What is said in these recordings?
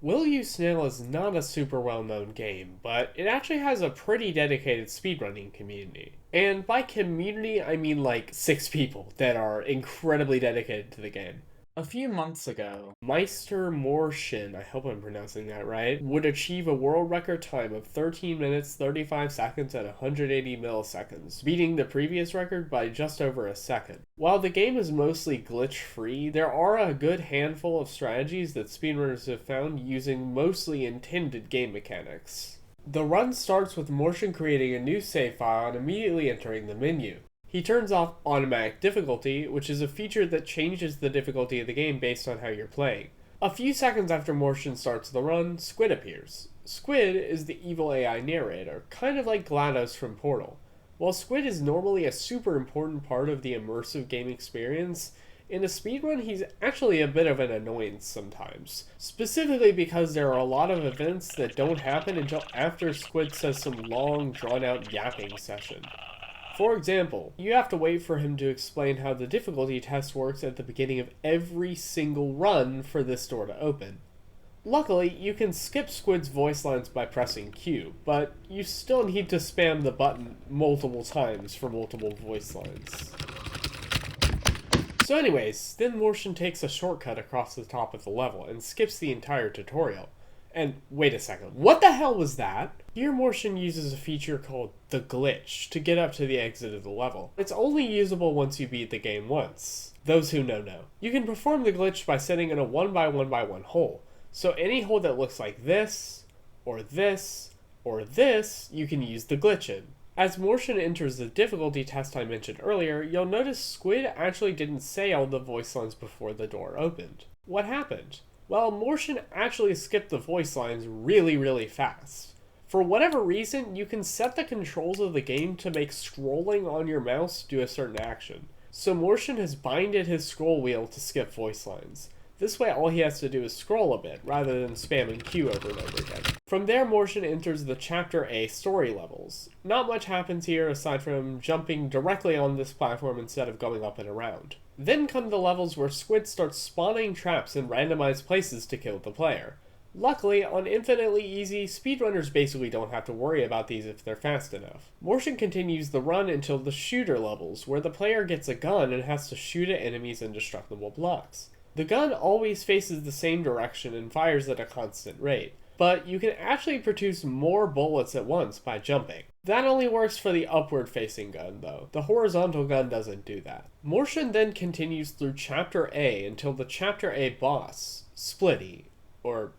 Will You Snail is not a super well known game, but it actually has a pretty dedicated speedrunning community. And by community, I mean like 6 people that are incredibly dedicated to the game. A few months ago, Meister Morshin, I hope I'm pronouncing that right, would achieve a world record time of 13 minutes 35 seconds at 180 milliseconds, beating the previous record by just over a second. While the game is mostly glitch-free, there are a good handful of strategies that speedrunners have found using mostly intended game mechanics. The run starts with Morshin creating a new save file and immediately entering the menu. He turns off automatic difficulty, which is a feature that changes the difficulty of the game based on how you're playing. A few seconds after Morshin starts the run, Squid appears. Squid is the evil AI narrator, kind of like GLaDOS from Portal. While Squid is normally a super important part of the immersive game experience, in a speedrun he's actually a bit of an annoyance sometimes. Specifically because there are a lot of events that don't happen until after Squid says some long, drawn-out yapping session. For example, you have to wait for him to explain how the difficulty test works at the beginning of every single run for this door to open. Luckily, you can skip Squid's voice lines by pressing Q, but you still need to spam the button multiple times for multiple voice lines. So anyways, then Morshin takes a shortcut across the top of the level and skips the entire tutorial. And wait a second, what the hell was that? Here Morshin uses a feature called the glitch to get up to the exit of the level. It's only usable once you beat the game once. Those who know. You can perform the glitch by sitting in a 1x1x1 hole. So any hole that looks like this, or this, or this, you can use the glitch in. As Morshin enters the difficulty test I mentioned earlier, you'll notice Squid actually didn't say all the voice lines before the door opened. What happened? Well, Morshin actually skipped the voice lines really fast. For whatever reason, you can set the controls of the game to make scrolling on your mouse do a certain action. So Morshin has binded his scroll wheel to skip voice lines. This way all he has to do is scroll a bit, rather than spamming Q over and over again. From there, Morshin enters the Chapter A story levels. Not much happens here aside from jumping directly on this platform instead of going up and around. Then come the levels where Squid starts spawning traps in randomized places to kill the player. Luckily, on Infinitely Easy, speedrunners basically don't have to worry about these if they're fast enough. Morshin continues the run until the shooter levels, where the player gets a gun and has to shoot at enemies indestructible blocks. The gun always faces the same direction and fires at a constant rate, but you can actually produce more bullets at once by jumping. That only works for the upward-facing gun, though. The horizontal gun doesn't do that. Morshin then continues through Chapter A until the Chapter A boss, Splitty, or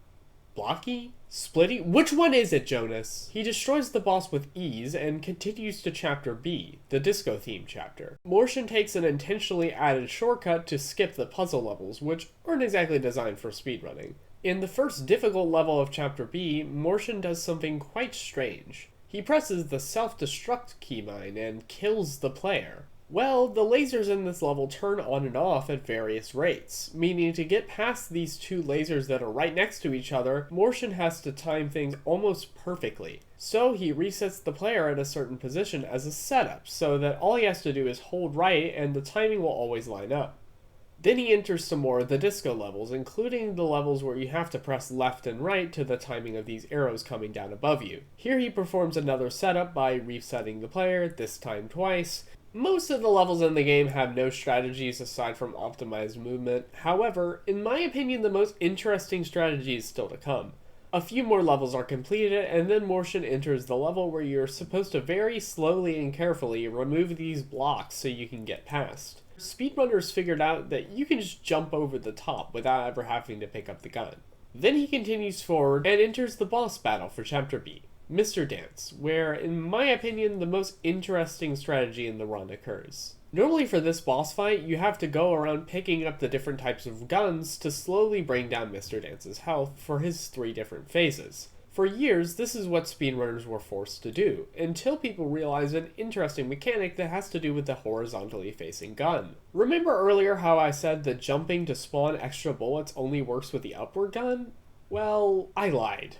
Blocky? Splitty? Which one is it, Jonas? He destroys the boss with ease and continues to Chapter B, the disco-themed chapter. Morshin takes an intentionally added shortcut to skip the puzzle levels, which aren't exactly designed for speedrunning. In the first difficult level of Chapter B, Morshin does something quite strange. He presses the self-destruct keybind and kills the player. Well, the lasers in this level turn on and off at various rates, meaning to get past these two lasers that are right next to each other, Morshin has to time things almost perfectly. So he resets the player at a certain position as a setup, so that all he has to do is hold right and the timing will always line up. Then he enters some more of the disco levels, including the levels where you have to press left and right to the timing of these arrows coming down above you. Here he performs another setup by resetting the player, this time twice. Most of the levels in the game have no strategies aside from optimized movement. However, in my opinion, the most interesting strategy is still to come. A few more levels are completed, and then Morshin enters the level where you're supposed to very slowly and carefully remove these blocks so you can get past. Speedrunners figured out that you can just jump over the top without ever having to pick up the gun. Then he continues forward and enters the boss battle for Chapter B, Mr. Dance, where, in my opinion, the most interesting strategy in the run occurs. Normally for this boss fight, you have to go around picking up the different types of guns to slowly bring down Mr. Dance's health for his 3 different phases. For years, this is what speedrunners were forced to do, until people realized an interesting mechanic that has to do with the horizontally facing gun. Remember earlier how I said that jumping to spawn extra bullets only works with the upward gun? Well, I lied.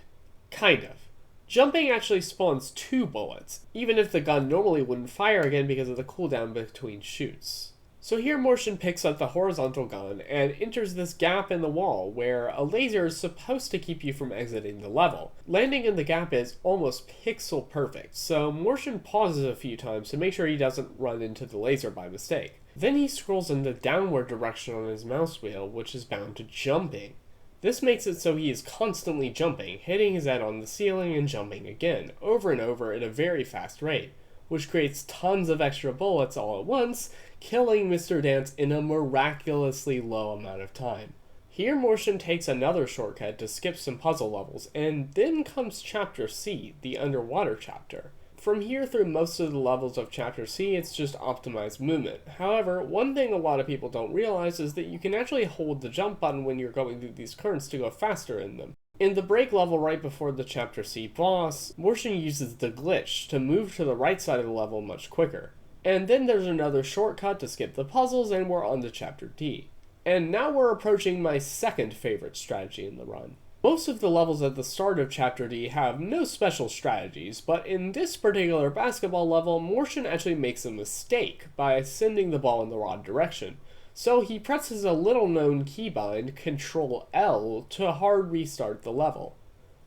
Kind of. Jumping actually spawns 2 bullets, even if the gun normally wouldn't fire again because of the cooldown between shoots. So here Mortian picks up the horizontal gun and enters this gap in the wall where a laser is supposed to keep you from exiting the level. Landing in the gap is almost pixel perfect, so Mortian pauses a few times to make sure he doesn't run into the laser by mistake. Then he scrolls in the downward direction on his mouse wheel, which is bound to jumping. This makes it so he is constantly jumping, hitting his head on the ceiling and jumping again, over and over at a very fast rate, which creates tons of extra bullets all at once, killing Mr. Dance in a miraculously low amount of time. Here Mortian takes another shortcut to skip some puzzle levels, and then comes Chapter C, the underwater chapter. From here through most of the levels of Chapter C, it's just optimized movement. However, one thing a lot of people don't realize is that you can actually hold the jump button when you're going through these currents to go faster in them. In the break level right before the Chapter C boss, Mortian uses the glitch to move to the right side of the level much quicker. And then there's another shortcut to skip the puzzles, and we're on to Chapter D. And now we're approaching my second favorite strategy in the run. Most of the levels at the start of Chapter D have no special strategies, but in this particular basketball level, Mortian actually makes a mistake by sending the ball in the wrong direction. So he presses a little-known keybind, Ctrl-L, to hard restart the level.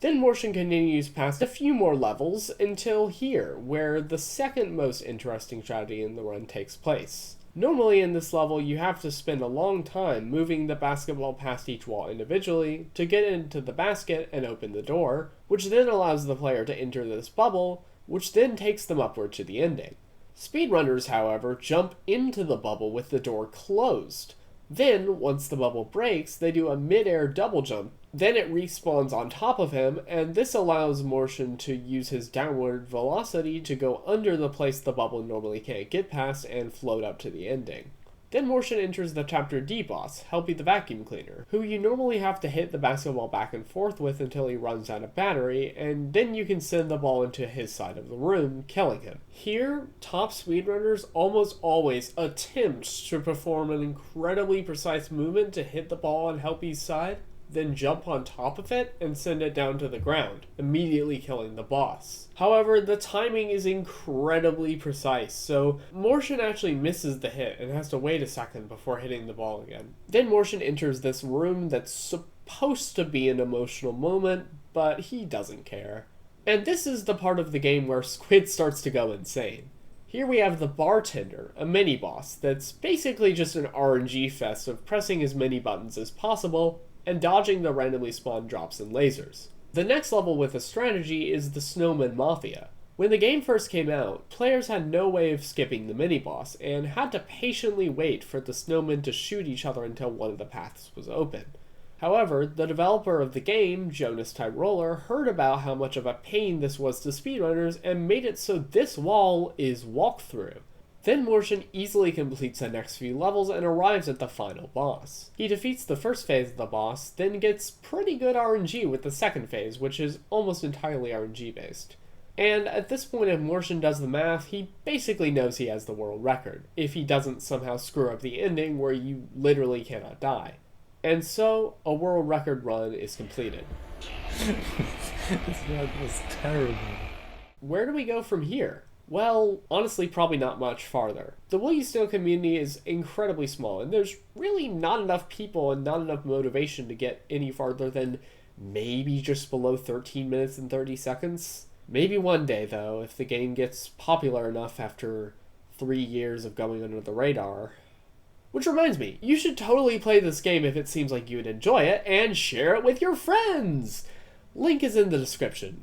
Then Mortian continues past a few more levels until here, where the second most interesting strategy in the run takes place. Normally in this level, you have to spend a long time moving the basketball past each wall individually to get into the basket and open the door, which then allows the player to enter this bubble, which then takes them upward to the ending. Speedrunners, however, jump into the bubble with the door closed. Then, once the bubble breaks, they do a mid-air double jump. Then it respawns on top of him, and this allows Mortian to use his downward velocity to go under the place the bubble normally can't get past and float up to the ending. Then Mortian enters the Chapter D boss, Helpy the Vacuum Cleaner, who you normally have to hit the basketball back and forth with until he runs out of battery, and then you can send the ball into his side of the room, killing him. Here, top speedrunners almost always attempt to perform an incredibly precise movement to hit the ball on Helpy's side, then jump on top of it and send it down to the ground, immediately killing the boss. However, the timing is incredibly precise, so Mortian actually misses the hit and has to wait a second before hitting the ball again. Then Mortian enters this room that's supposed to be an emotional moment, but he doesn't care. And this is the part of the game where Squid starts to go insane. Here we have the Bartender, a mini-boss that's basically just an RNG fest of pressing as many buttons as possible and dodging the randomly spawned drops and lasers. The next level with a strategy is the Snowman Mafia. When the game first came out, players had no way of skipping the mini-boss and had to patiently wait for the snowmen to shoot each other until one of the paths was open. However, the developer of the game, Jonas Tyroller, heard about how much of a pain this was to speedrunners and made it so this wall is walkthrough. Then Mortian easily completes the next few levels and arrives at the final boss. He defeats the first phase of the boss, then gets pretty good RNG with the second phase, which is almost entirely RNG based. And at this point, if Mortian does the math, he basically knows he has the world record, if he doesn't somehow screw up the ending where you literally cannot die. And so, a world record run is completed. This run was terrible. Where do we go from here? Well, honestly, probably not much farther. The Will You Snail community is incredibly small, and there's really not enough people and not enough motivation to get any farther than maybe just below 13 minutes and 30 seconds. Maybe one day, though, if the game gets popular enough after 3 years of going under the radar. Which reminds me, you should totally play this game if it seems like you would enjoy it, and share it with your friends! Link is in the description.